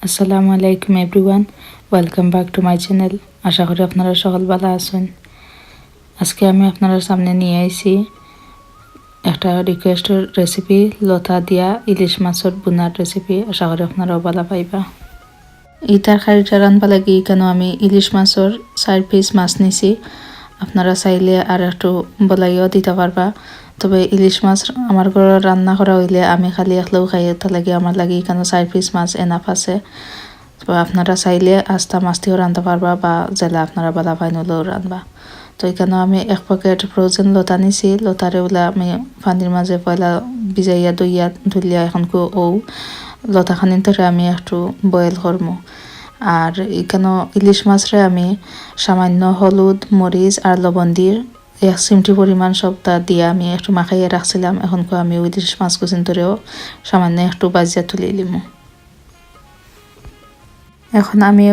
আসসালামু আলাইকুম everyone, welcome back to my channel. আশা করি আপনারা সকল ভালো আছেন। আজকে আমি আপনাদের সামনে নিয়ে আইছি একটা রিকোয়েস্টের রেসিপি, লতা দিয়া ইলিশ মাছের বুনার রেসিপি। আশা করি আপনারাও ভালো পাইবা। এই তরকারিটা রান্না লাগি কেন আমি ইলিশ মাছের 4 পিস মাছ নিছি। আপনারা চাইলে আর একটু বলাইও দিতে পারবা। তবে ইলিশ মাছ আমার ঘরে রান্না করা হইলে আমি খালি একলেও খাই, এটা লাগে আমার লাগে কেন 4 পিস মাছ এনাফ আছে। তো আপনারা চাইলে আস্তা মাছটিও রাঁধতে পারবা বা জেলা আপনারা বালা পাই নলেও রাঁধবা। তো এখানে আমি 1 প্যাকেট ফ্রোজেন লতা নিছি। লতারে ওলা আমি পানির মাঝে পয়লা ভিজাইয়া দইয়া ধুলিয়া এখন লতাখানির ধরে আমি একটু বয়েল করবো। আর এখানে ইলিশ মাছরে আমি সামান্য হলুদ, মরিচ আর লবণ দিয়ে 1 চিমটি পরিমাণ সবটা দিয়ে আমি একটু মাখাইয়া রাখছিলাম। এখন আমি ইলিশ মাছ কুচিন ধরেও সামান্য একটু বাজিয়া তুলে নিলাম। এখন আমি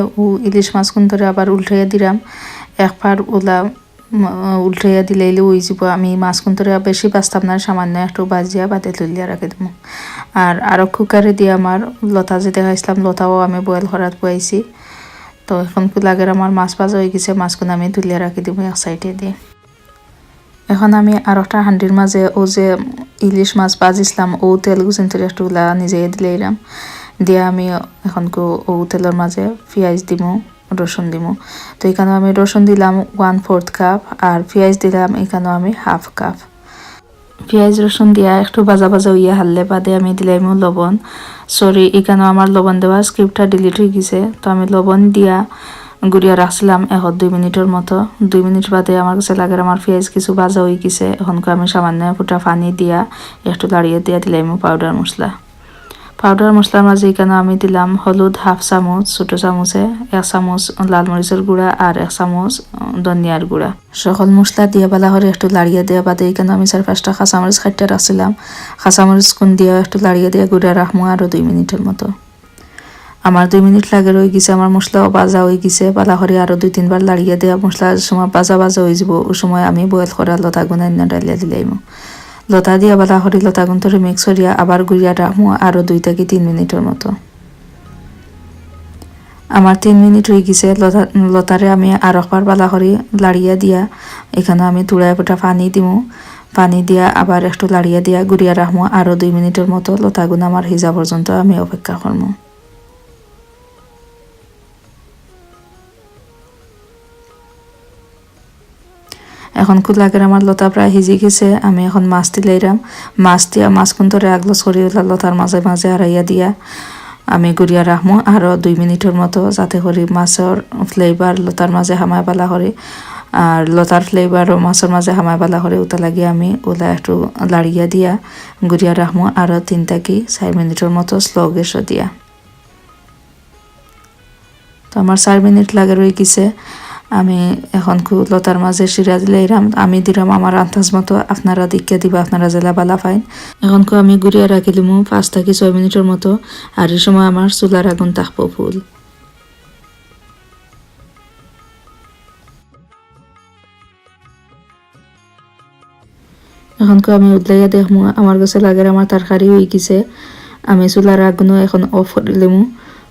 ইলিশ মাছ কোন ধরে আবার উল্টাইয়া দিলাম। একবার ওলা উল্টাইয়া দিলে ওই যাব। আমি মাছ কোন ধরে বেশি বাঁচতাম না, সামান্য একটু বাজিয়া বাদে তুলিয়া রাখি দেবো। আর আরও কুকারে দিয়ে আমার লতা যে দেখাইছিলাম, লতাও আমি বয়েল করাত বয়াইছি। তো এখন লাগের আমার মাছ ভাজা হয়ে গেছে, মাছগুলো আমি তুলিয়া রাখি দেবো এক সাইডে দিয়ে। এখন আমি আর একটা হান্ডির মাঝে যে ইলিশ মাছ ভাজিছিলাম তেল গুছিন ধরে একটু নিজে দিলাম। দিয়ে আমি এখন তেলের মাঝে পেঁয়াজ দিমু, রসুন দিমু। তো এখানেও আমি রসুন দিলাম 1/4 কাপ আর পেঁয়াজ দিলাম এখানেও আমি 1/2 কাপ। পেঁয়াজ রসুন দিয়া একটু ভাজা ভাজা হইয়া হারলে বাদে আমি দিলাম লবণ। সরি, এখানেও আমার লবণ দেওয়া স্ক্রিপ্টটা ডিলিট হয়ে গেছে। তো আমি লবণ দিয়া গুড়িয়া রাখছিলাম 1-2 মিনিটের মতো। 2 মিনিট বাদে আমার কাছে লাগে আমার পেঁয়াজ কিছু ভাজা হয়ে গেছে। এখন আমি সামান্য ফুটা পানি দিয়া একটু দাঁড়িয়ে দিয়া দিলাম পাউডার মশলা। পাউডার মশলার মাঝে এখানে আমি দিলাম হলুদ 1/2 চামচ, ছোটো চামচে 1 চামচ লাল মরিচের গুঁড়া আর 1 চামচ ধনিয়ার গুঁড়া। সকল মশলা দিয়ে বালা করে একটু লাড়িয়ে দেওয়া বাদে এখানে আমি 4-5টা কাঁচামরিচ কাটতে রাখছিলাম। কাঁচামরিচ কোন দিয়ে একটু লাড়িয়ে দিয়ে গুঁড়া রাখবো আরও 2 মিনিটের মতো। আমার 2 মিনিট লাগে রয়ে গেছে, আমার মশলাও ভাজা হয়ে গেছে। বালা করে আরও 2-3 বার লাড়িয়ে দেওয়া মশলার সময় ভাজা হয়ে যাব। ওই সময় আমি বয়েল করা লতা গুনা ডালিয়া দিলাম। লতা দিয়া বালা করে লতা গুন ধরে মিক্স করিয়া আবার গুড়িয়া রাখবো আরও 2 থেকে 3 মিনিটের মতো। আমার 3 মিনিট হয়ে গেছে। লতারে আমি আর একবার বালা করে লাড়িয়া দিয়া এখানে আমি তুড়ায় পোটা পানি দিমু। পানি দিয়া আবার একটু লাড়িয়া দিয়া গুড়িয়া রাখবো আরও 2 মিনিটের মতো। লতা গুন আমার হিজা পর্যন্ত আমি অপেক্ষা করবো। এখন লাগের আমার লতা প্রায় হিজি গেছে। আমি এখন মাছ দিলাইরাম। মাছ দিয়া মাছ কোন ধরে আগলস করি লতার মাঝে মাঝে হারাইয়া দিয়া আমি গুড়িয়া রাখবো আরও 2 মিনিটের মতো, যাতে করি মাছের ফ্লেভার লতার মাঝে হামায় বালা করে আর লতার ফ্লেভারও মাছের মাঝে হামায় বালা করে। ওটা লাগিয়ে আমি ওলা একটু লাড়িয়া দিয়া গুড়িয়া রাখবো আরও 3 থেকে 4 মিনিটের মতো স্লো গ্যাসও দিয়া। তো আমার 4 মিনিট লাগে রয়ে গেছে। আমি এখন লতার মাঝে শিরা দিলাম। আমি দিলাম আমার আন্দাজ মতো, আপনারা দিকে দিবা আপনারা জেলা বালা পাইন। এখন আমি গুড়িয়া রাখি দিমু 5 থেকে 6 মিনিটের মতো। আর এই সময় আমার চুলার আগুন থাকবো ফুল। এখন আমি উদলাইয়া দেখবো, আমার কাছে লাগে আমার তরকারি হয়ে গেছে। আমি চুলার আগুনও এখন অফ করে দিমু।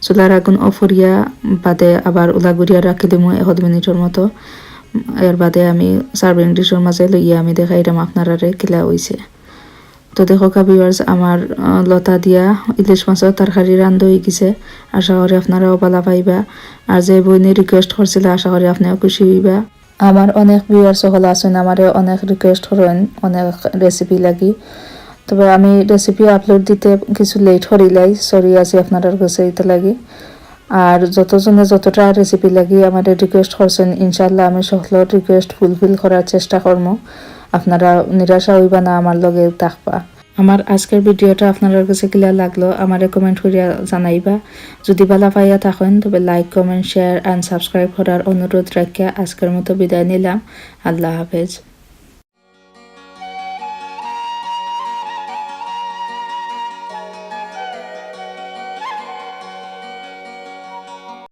চুলার আগুন অফ করিয়া বাদে আবার ওলা গুড়িয়া রাখি দিমু 1 মিনিটের মতো। এর বাদে আমি সার্ভিং ডিশের মাঝে লইয়া আমি দেখাইলাম আপনারা কিলা হইছে। তো দেখো ভিউয়ার্স, আমার লতা দিয়া ইলিশ মাছের তরকারি রান্ধা হয়ে গেছে। আশা করি আপনারাও ভালো পাইবা। আর যে বইনে রিকোয়েস্ট করছিল আশা করি আপনিও খুশি হইবা। আমার অনেক ভিউয়ার্স সকল আছেন, আমারে অনেক রিকোয়েস্ট করেন অনেক রেসিপি লাগি। তবে আমি রেসিপি আপলোড দিতে কিছু লেট করিলাই, সরি আছি আপনার কাছে এটা লাগি। আর যতজনে যতটা রেসিপি লাগি আমাদের রিকোয়েস্ট করছেন, ইনশাল্লাহ আমি সকলের রিকোয়েস্ট ফুলফিল করার চেষ্টা করব। আপনারা নিরাশা হইবা না, আমার লগে থাকবা। আমার আজকের ভিডিওটা আপনার কাছে ক্লিয়ার লাগলো আমারে কমেন্ট করিয়া জানাইবা। যদি ভালো পাইয়া থাকেন তবে like, comment, share and subscribe করার অনুরোধ রাখিয়া আজকের মতো বিদায় নিলাম। আল্লাহ হাফেজ।